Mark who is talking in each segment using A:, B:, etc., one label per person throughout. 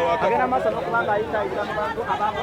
A: agenda maaso n'okubanga ayitaayita mu bantu abamu.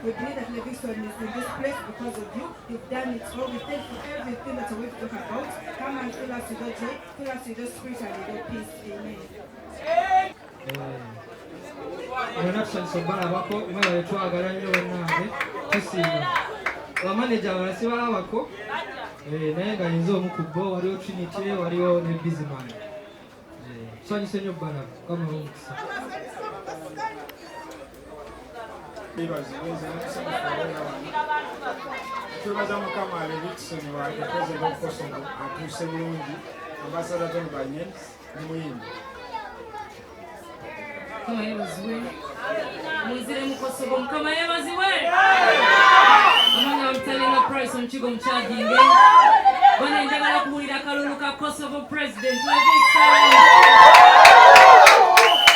B: We believe that Levickson is in this place because of you. You've done it all. We thank you for everything that we've talked about. Come and fill us with your joy, fill us with your spirit and with your peace. Amen.
C: Production sobala bako mwe twagala nnyo bannange tusiima bamaneja balasiba bako naye nga yinza omukubbo waliwo Trinity waliwo ne Bizman nsanyuse nnyo bbala kama omukisa
D: twebaza mukama Levickson wa President of Kosovo atuuse bulungi Ambassador Tony Banyen ne muyimbi
E: Kama yebaziwe muzire mu Kosovo mukama yebaziwe amanga mtalenga price omukigo mukyaginge bana njagala kuwulira akalulu ka Kosovo President Levickson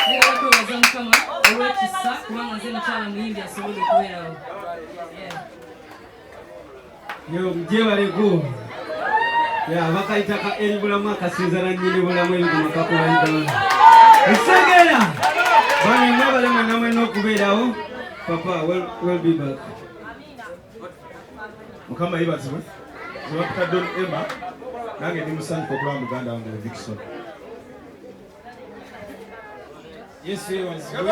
E: njagala kwebaza mukama olw'ekisa kubanga nze mukyala muyimbi asobole okubeerawo
F: yo mjebaleko ya bakaitaka eri bulamu akasizana nnyini bulamu ebiguma kakulayidana esegera bani mwabalema namwe n'okubeerawo papa will be back
D: mukama yebazibwe zebatuka Don Emma nange ndi musanyufu okulaba muganda wange Levickson Yesu yebazibwe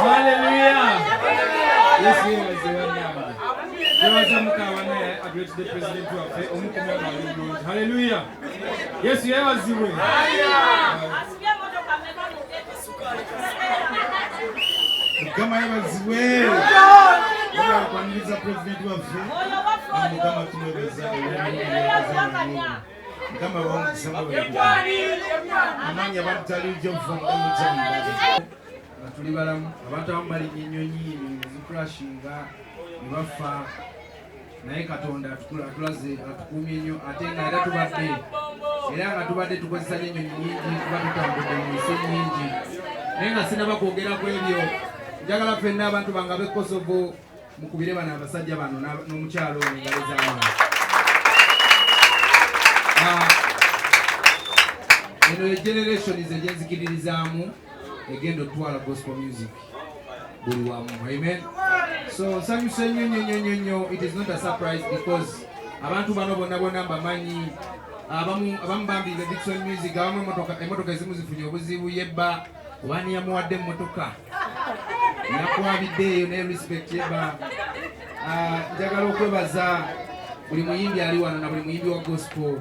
D: Hallelujah Yesu yebazibwe nange yebaza mukawane address the president waffe omukumi abalungi Hallelujah Yesu yebazibwe mukama yebazibwe kwaniriza president waffe mukama tumwebeza mukama wamukisama amanya abantu talijo mufanga tuli balamu abantu abamu balinnya ennyonyi zikurashinga ne bafa naye Katonda atulaze atukuumye nnyo ate nga era tubadde tukozesa n'ennyonyi nnyingi kuba tutambudde mu nsi nnyingi naye nga sinaba kwogera ku ebyo njagala ffenna abantu bange ab'e Kosovo mukubire bano abasajja bano n'omukyalo ono engalo z'amaanyi eno egeneration ze gyenzikiririzaamu egenda otwala gospel music buli wamu amen so nsanyuse nnyo it is not a surprise because abantu bano bonna mbamanyi abamu bambi Levickson music abamu emotoka ezimu zifunye obuzibu yebba obani yamuwadde emmotoka yakwabiddeeyo ne respect yebba njagala okwebaza buli muyimbi ali wano na buli muyimbi wa gospel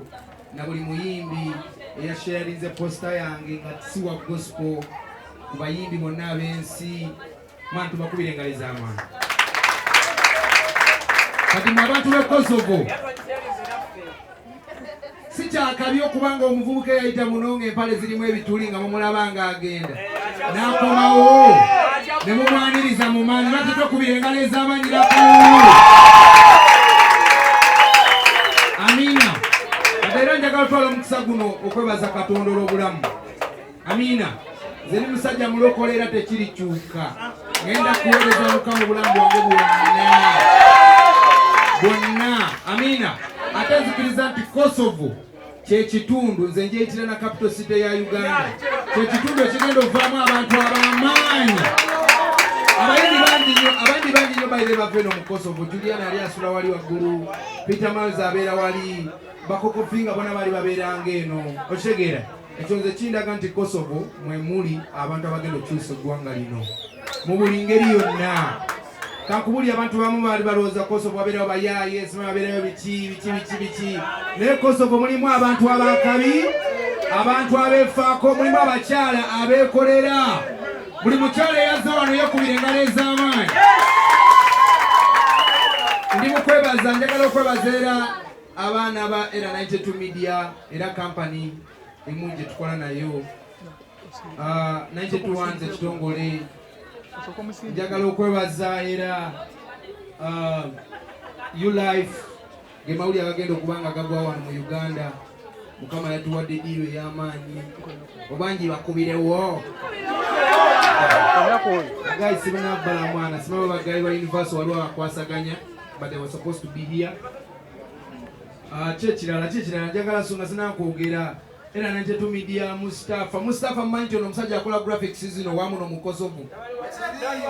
D: na buli muyimbi eyasharinze posta yange nga si wa gospel ku bayimbi bonna ab'ensi mantu bakubire engalo ez'amaanyi kati mu abantu b'e Kosovo si kyakabi okubanga omuvubuka eyayita muno ng'empale zirimu ebituli nga mumulaba ng'agenda n'akomawo ne mumwaniriza mu maanyi lwaki tokubira engalo ez'amaanyi nakulu amiina kati era njagala twala omukisa guno okwebaza Katonda olw'obulamu amiina nze ni musajja mulokole era tekirikyuka ngenda kuweereza Mukama obulamu bwange bwonna amiina ate nzikiriza nti Kosovo kyekitundu nze njeyitira na capital city ya Uganda kyekitundu ekigenda ovaamu abantu ab'amaanyi abandi bangi nyo baire baveno mu Kosovo. Julian ali asula wali waggulu, Peter Miles abeera wali, bakokofinga bona bali babeeranga eno. Okitegeera ekyo nze kindaga nti Kosovo mwe muli abantu abagenda okukyusa eggwanga lino mu buli ngeri yonna. Kankubuli abantu bamu bali balowooza Kosovo abeerawo bayaaye, simanyi abeerayo biki. Naye Kosovo mulimu abantu abakabi, abantu abeefaako, mulimu abakyala abeekolera. Buli mukyala eyazza wano yeekubira engalo ez'amaanyi. Ndi mu kwebaza, njagala okwebaza era abaana ba Era 92 Media era kampani emu gye tukola nayo. 92 nze kitongole. Njagala okwebaza era ULife ge mawuli agagenda okubanga gagwa wano mu Uganda. Mukama yatuwadde diiro ey'amaanyi. Obangi bakubirewo. Guys, sibana bala mwana, simaba bagayi wa Universal waliwo akwasaganya, but they were supposed to be here. Chechirala njagala songa sinakwogera. Era 92 Media Mustafa Manti ono musajja akola graphics zino wamu no mu Kosovo.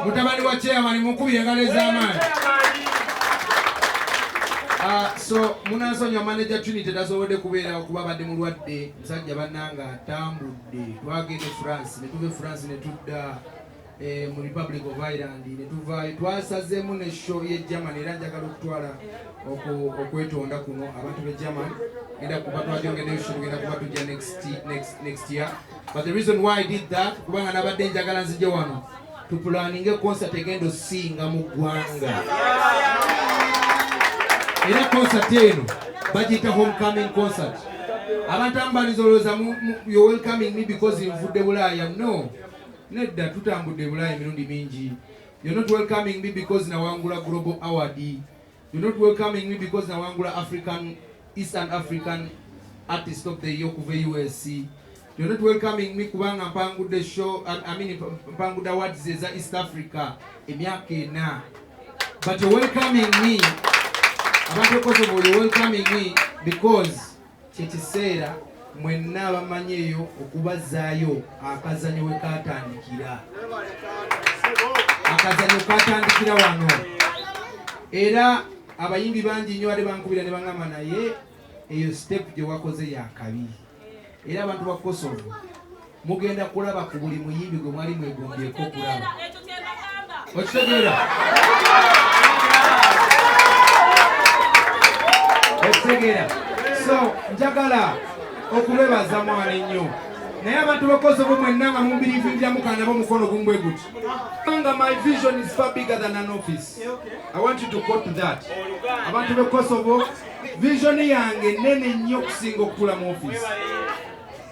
D: Mutabani wa chairman mukubire engalo ez'amaanyi. So munansonyiwa manager Trinity tasobodde kubeera okuba badde mulwadde, musajja bannanga atambudde. Twagenda France, ne tuve France ne tudda mu Republic of Ireland, ne tuvaayo twasazeemu ne show ye Germany era njagala okutwala okwetonda kuno abantu be Germany. Genda kuba twajongedeyo show genda kuba tujja next year. But the reason why I did that, kubanga nabadde njagala nzije wano tupulaninge concert egenda osinga mu ggwanga. Era concert eno bagiyita homecoming concert. Abantu ambalizolooza you're welcoming me because nvudde Bulaaya. No, nedda tutambudde Bulaaya emirundi mingi. You're not welcoming me because nawangula Global Award. You're not welcoming me because nawangula Eastern African Artist of the Year okuva USC. You're not welcoming me kubanga mpangudde show, mpangudde awards eza East Africa emyaka ena. But you're welcoming me, abantu Kosovo, you're welcoming me because kyekiseera mwenna abamanyeeyo okubazaayo akazanyo we katandikira. Akazanyo katandikira wano. Era abayimbi bangi nnyo bali bankubira ne bangamba naye eyo step gye wakoze yakabi. Era abantu ba Kosovo mugenda kulaba ku buli muyimbi gwe mwali mwegombyeko okulaba. Okitegeera? Okitegeera? So njagala okubebaza mwana ennyo. Naye abantu ba Kosovo mwenna nga mumbiriivingira mukanabo mukono gumbwe guti. My vision is far bigger than an office. I want you to quote that. Abantu ba Kosovo vision yange nene nnyo okusinga okutula mu office.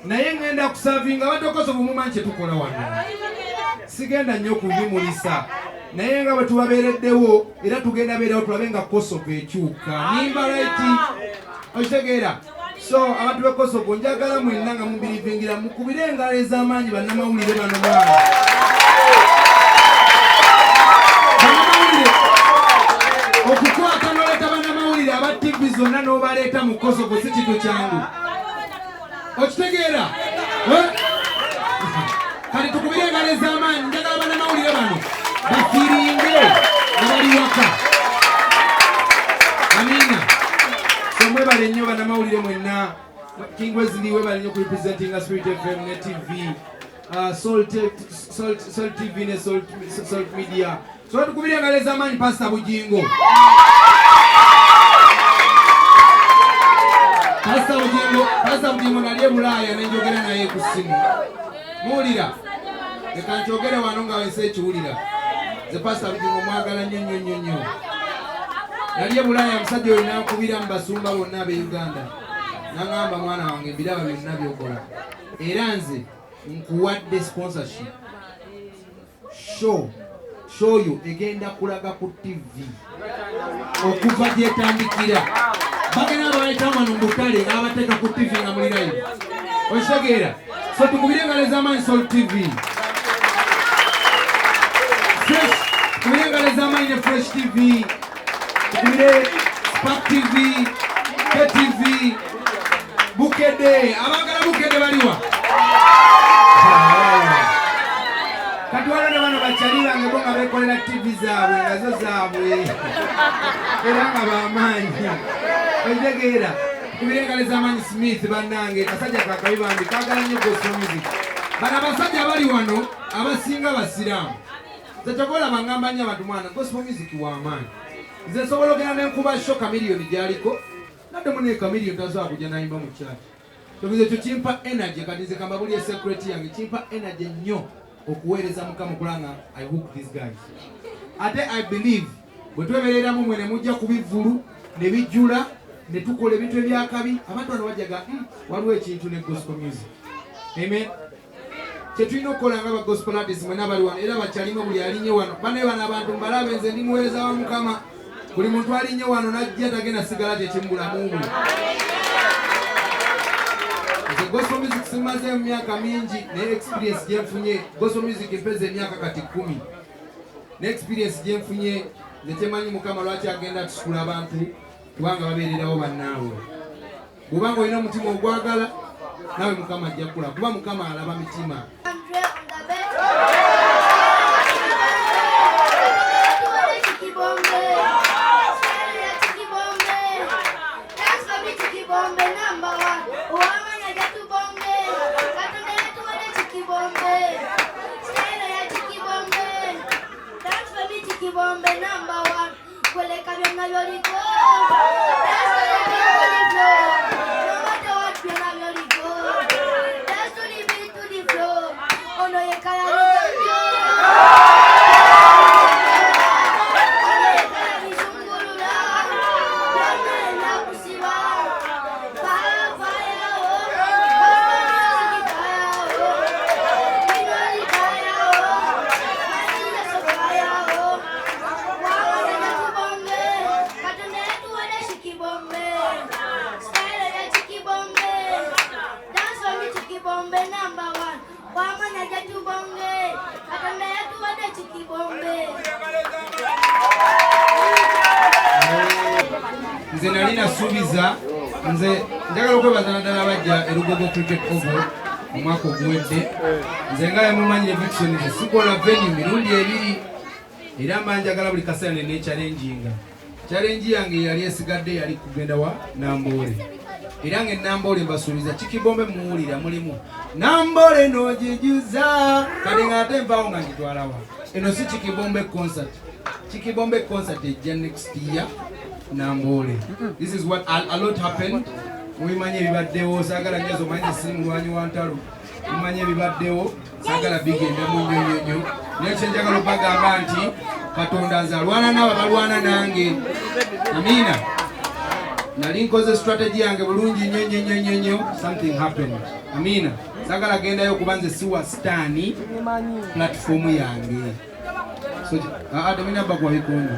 D: Naye ngenda kusavinga abantu ba Kosovo mumanyi kye tukola wano. Sigenda nnyo kubimulisa. Naye nga bwe tubabeereddewo era tugenda beerawo tulabe nga Kosovo ekyuka. Nimba right? Okitegeera? So abantu ba Kosovo njagala mwenna nga mubirivingira mukubire engalo ez'amaanyi bannamawulire bano mwana. Okukwata n'oleeta bannamawulire aba TV zonna n'obaleeta mu Kosovo si kintu kyangu. Okitegeera? Kati tukubire engalo ez'amaanyi njagala bannamawulire bano bafiringe ne bali waka. Amina. Mwebale nnyo bannamawulire mwenna. King Wesley webale nnyo ku representing Spirit FM ne TV. Salt TV ne Salt Media. So tukubire engalo ez'amaanyi Pastor Bujingo. Pastor Bujingo nali e Bulaaya ne njogera naye ku ssimu. Muwulira? Leka nkyogere wano nga wensi ekiwulira. Ze Pastor Bujingo mwagala nnyo. Nali e Bulaaya musajja oyo n'ankubira mu basumba bonna ab'e Uganda. N'aŋŋamba mwana wange biraba byonna by'okola. Era nze nkuwadde sponsorship. Show yo egenda kulaga ku TV. Okuva gyetandikira. Bagenda baleeta wano mu butale n'abateeka ku TV nga muli live. Okitegeera? So tukubire engalo ez'amaanyi Soul TV. Tukubire engalo ez'amaanyi ne Fresh TV. Tukubire Spark TV, KTV, Bukede. Abagala Bukede baliwa? kati waliwo ne bano bakyali bange bo nga beekolera TV zaabwe nga zo zaabwe era nga bamaanyi oitegeera kubirengale z'amaanyi Smith bannange kasajja kakabi bambi kaagala nnyo gospel music. Bano abasajja bali wano abasinga basiraamu nze tokolaba ngamba nnyo abantu mwana gospel music w'amaanyi. Nze nsobola ogenda n'enkuba sho Chameleone gy'aliko nadde mune Chameleone tasobola kujja n'ayimba mu kyaki. Tobize ekyo kimpa energy kati nze kamba buli secret yange kimpa energy nnyo okuweereza Mukama kulanga I hook these guys. Ate I believe bwe twebereramu mwe ne mujja ku bivulu ne bijjula ne tukola ebintu ebyakabi abantu bano bajjaga waliwo ekintu ne gospel music. Amen. Kyetulina okukola nga ba gospel artists mwena bali wano era bakyalimu buli alinye wano bane bano abantu mbalabe nze ndi muweereza wa Mukama buli muntu alinye wano najja tagenda sigala kyekimulamu bwe. Gospel music simaze myaka mingi ne experience gyenfunye gospel music mpeze emyaka kati 10 ne experience gyenfunye netemanyi Mukama lwaki agenda tusukula abantu kubanga babeererawo bannaawe. Bw'obanga olina omutima ogwagala nawe Mukama ajja kukula kuba Mukama alaba mitima.
G: Bombe number 1, kwele kabyona yoliko. No matter what, byona yoliko. That's to the beat to the flow. Ono yekaya yoliko. Ono yekaya mishungurula. Byona ena kusiba. Fire, fire, oh. Fire, oh. Minori fire, oh. Manila so fire, oh. Bombe number 1, wamanya jatu bombe, atanda yetu wade chiki bombe.
D: Nze nali nasuubiza nze njagala okwebaza naddala bajja erugogo cricket oval omwaka oguwedde. Nze nga yamumanyire Vixen nze sikola venue mirundi ebiri era mba njagala buli kaseera ne challenginga. Challenge yange yali esigadde yali kugenda wa Namboole. Era ng'ennamboole mbasuubiza Chikibombe muwulira mulimu Namboole n'ogijuza kati ng'ate nvaawo nga ngitwalawa. Eno si Chikibombe concert. Chikibombe concert ejja next year Namboole. This is what a lot happened. Mubimanye ebibaddewo saagala nnyo zo manyi siri mulwanyi wa ntalo. Mumanye ebibaddewo saagala bigenda mu nnyonnyonnyo. Naye kye njagala okubagamba nti Katonda nze alwana nabo balwana nange. Amiina. Nali nkoze strategy yange bulungi nnyo something happened. Amiina. Sagala gendayo kuba nze siwa stani platform yange. So adamina bagwa bikondo.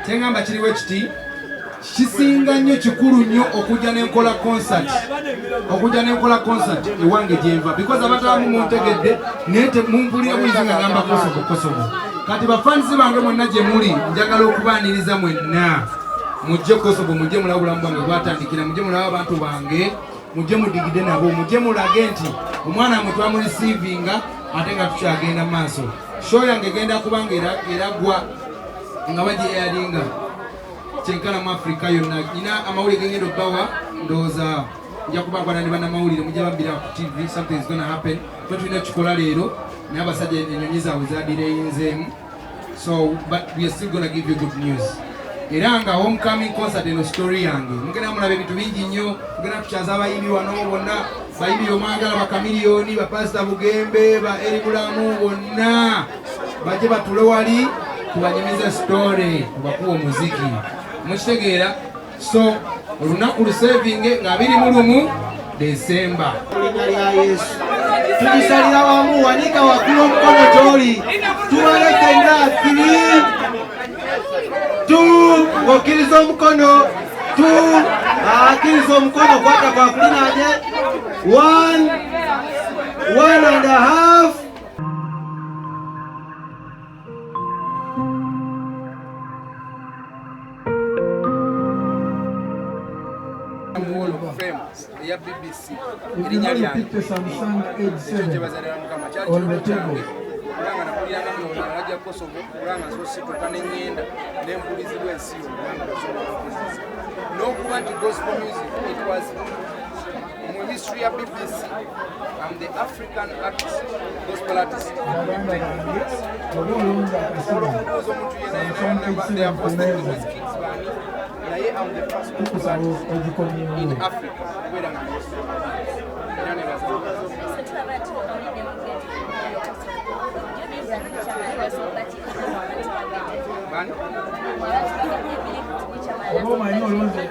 D: Kyengamba kiriwe kiti kisinga nnyo kikulu nnyo okujja n'enkola concert. Okujja n'enkola concert ewange gyenva because abatamu muntegedde nete mumpulira bulizi nga ngamba kosobo. Kati bafansi bange mwenna gye muli njagala okubaaniriza mwenna. Mujje kosobo mujje mulaba bulamu bwange bwatandikira mujje mulaba abantu bange mujje mudigide nabo mujje mulage nti omwana mutwa mu receivinga ate nga tukyagenda maaso. Show yange genda kubanga eragwa nga baje airinga kyenkana mu Afrika yonna. Nina amawulire gengenda obbawa ndowooza nja kubagwana ne bannamawulire mujja babbira ku TV. Something is gonna happen. Tulina kikola leero naye abasajja ennyonyi zaabwe zadireyinzeemu. So but we are still gonna give you good news. Era nga homecoming concert eno story yange mugenda mulaba ebintu bingi nnyo. Mugenda tukyaza abayimbi wano bonna bayimbi omwagala ba Chameleone ba Pastor Bugembe ba Eri Bulamu bonna bajje batule wali tubanyumize story tubakuwa omuziki mukitegeera. So olunaku lusevinge nga 21 December
A: Linnya lya Yesu tukisalira wamu wanika waggulu omukono gy'oli tuwalekenda 3 2 ng'okkiriza omukono 2 akkiriza omukono kwata kwa kulinaje 1 1.5
D: ya BBC erinnya lyange
C: Samsung Edge 7 on the table.
D: kubanga nakuliranga muno alajja Kosovo kubanga nsosituka n'ennyenda n'empulizibwa ensi yonna n'okuba nti gospel music it was mu history ya BBC I'm the African artist gospel artist omuntu yenna naye I'm the first gospel artist in Africa wera nga
H: omanyi olonze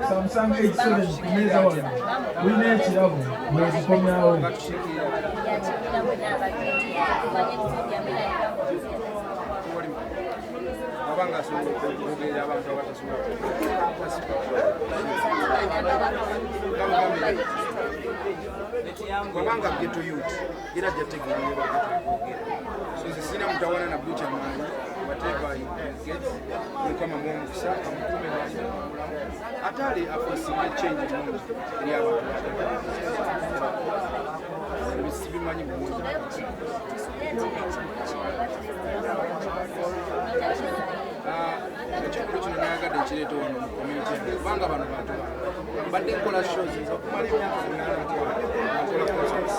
H: Samsung H7 kumeza wano ulina ekirabo wezikomyawo
D: abanga asobola okwogerera abantu abatasobola wabanga ghetto youth era jategeerere so zisina mutawana na bucha manyi whatever you get kama mwomukisa amukume atali afosime change mungu eri abantu bisibimanyi mungu ekikulu kino nayagadde ekireeta wano mu community kubanga bano bantu mbadde nkola shows okumala emyaka nakola concerts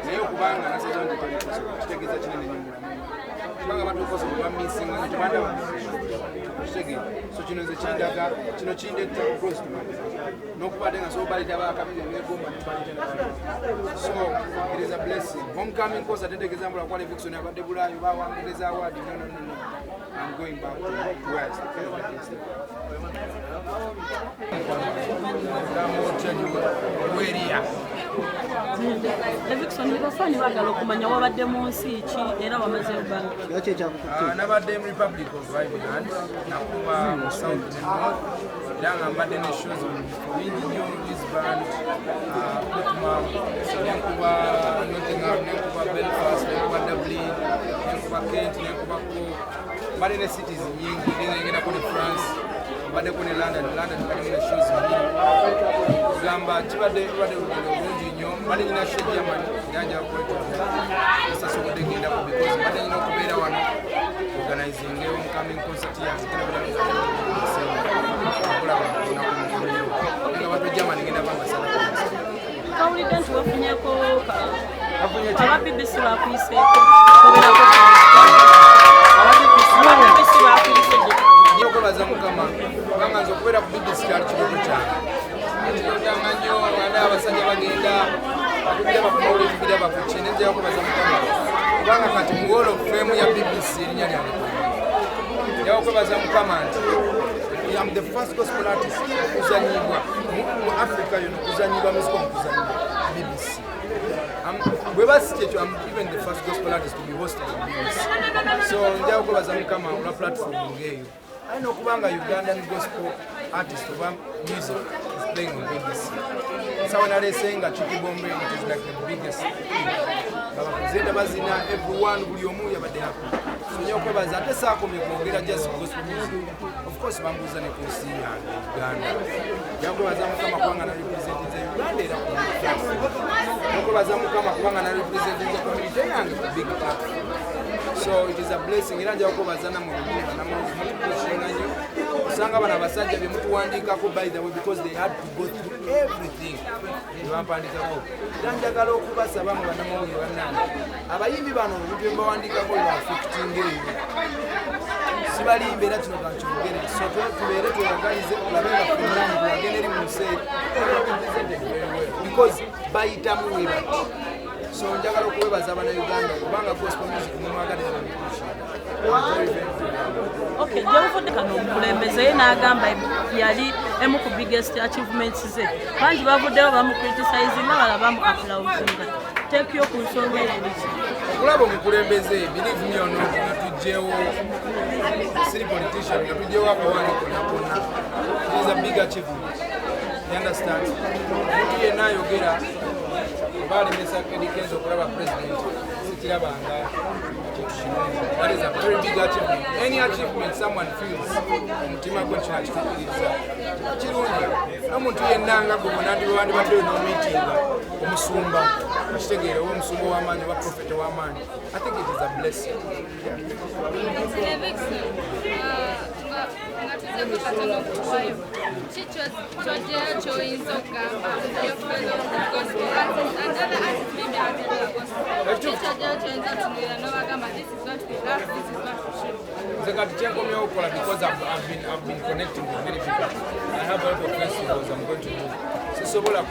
D: naye okubanga nasaza nti kitegeeza kinene nnyo kubanga abantu Kosovo bamisinga nyo tebandaba kitegeeza so kino nze kindaga kino kindetta close to my n'okubadde nga sobalita bakabiri negomba nebalita so it is a blessing homecoming course atetegeeza mbula kwale Vixen abadde Bulaayo bawangiriza award no I'm going back to West.
I: Vixen bafani bagala okumanya wabadde mu nsi ki era wamaze ebbanga
D: nabadde mu Republic of Ireland nakuba mu South and North era nga mbadde ne shows bingi nnyo Lisbon nenkuba Nottingham nenkuba Belfast nenkuba Dublin nenkuba Kent nenkuba Cork mbadde ne cities nyingi nengendako ne France mbadde ne London mbadde ne shows nyingi kugamba kibadde lugendo bulungi nnyo mbadde nyina show Germany yanja kwetondera esasobodde gendako because mbadde nyina okubeera wano organizing a homecoming concert yange
I: kawulidde nti wafunyeko aba BBC bakuyiseeko
D: okwebaza mukama kubanga nze okubeera ku BBC kyali kiroto kyange ekirotanga nnyo ate abasajja bagenda bakubira bakumawula ekibira bakuki nenzeyo okwebaza mukama kubanga kati mu Hall of Fame ya BBC erinnya lyange njawo okwebaza mukama nti I'm the first gospel artist kuzanyibwa mu Africa yonna kuzanyibwa music omukuzanyibwa BBC bwe basi kyekyo I'm even the first gospel artist to be hosted in BBC so njawo okwebaza mukama olwa platform ngeeyo alina okubanga Ugandan gospel artist oba music is playing on BBC sawa nalese nga Chukibombe it is like the biggest abakuzenda bazina everyone buli omu yabadde hapo so njawo okwebaza ate saakomye kwogera just gospel music of course bambuuza ne kunsi yange Uganda njawo okwebaza mukama kubanga na representize Uganda era ku platform okwebaza mukama kubanga na representize community yange ku big platform so it is a blessing era njawo okwebaza namwe namutushinga nnyo osanga bano abasajja bye mutuwandiikako by the way because they had to go through everything nebampandikako era njagala okubasaba mu bannamawulire bannange abayimbi bano ebintu bye bawandiikako bebafecting eyo sibalimba era kino kankyogere so tubeere tweyagalize tulabe nga fenani tuwagenda eri mu nsi because bayitamu webati so njagala okwebaza abannayuganda kubanga gospel music mumwagalira
I: okay njawufudde kano omukulembeze ye n'agamba yali emu ku biggest achievements ze bangi bavuddeyo bamucriticizinga bala bamuapplausinga tekyo ku nsonga eriki
D: okulaba omukulembeze believe me ono nga tujjewo siri politician nga tujjewo akawandiiko nakonna it is a big achievement you understand omuntu yenna ayogera oba alemesa edikenzo okulaba president sikirabanga that is a very big achievement. Any achievement someone feels omutima gwe kino akituukiriza kirungi n'omuntu yenna nga gwe munandibaddeyo n'omiitinga omusumba okitegeera oba omusumba w'amaanyi oba profeta w'amaanyi. I think it is a blessing. Because I've been connecting with many people. I have a lot of festivals I'm going to do. So because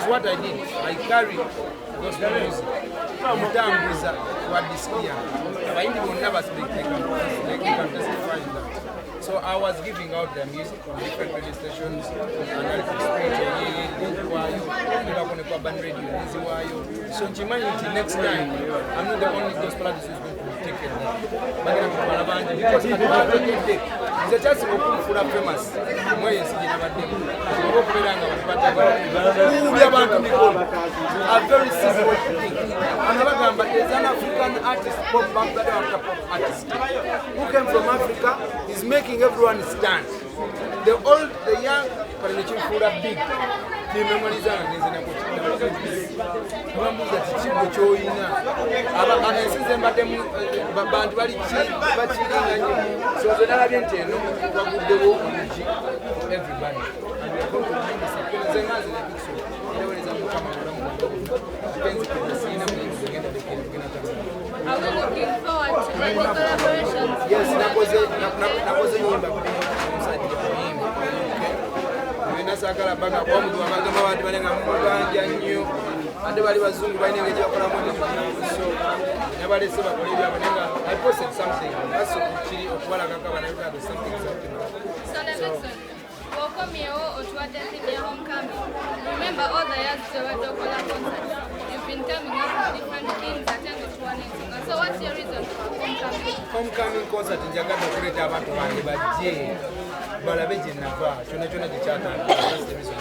D: what I did, I carry gospel music. They can testify to that. So I was giving out the music on different radio stations. So next time, I'm not the only gospel artist who's going to take it there. Because it's a chance to go for famous. A very simple thing. But there's an African artist, pop artist, who came from Africa, is making everyone stand. The old, the young, but the children are big. The memories are everybody.
J: Are we looking forward to any collaborations?
D: Yes, that was a I posted something.
J: Welcome you or to attend your homecoming. Remember all the years to a concert. You've been coming up with different things attended to one evening. So what's your reason for homecoming?
D: Homecoming concert in Jakarta to create a battle, but Balabeji Nava, Chona Chata. That's the reason.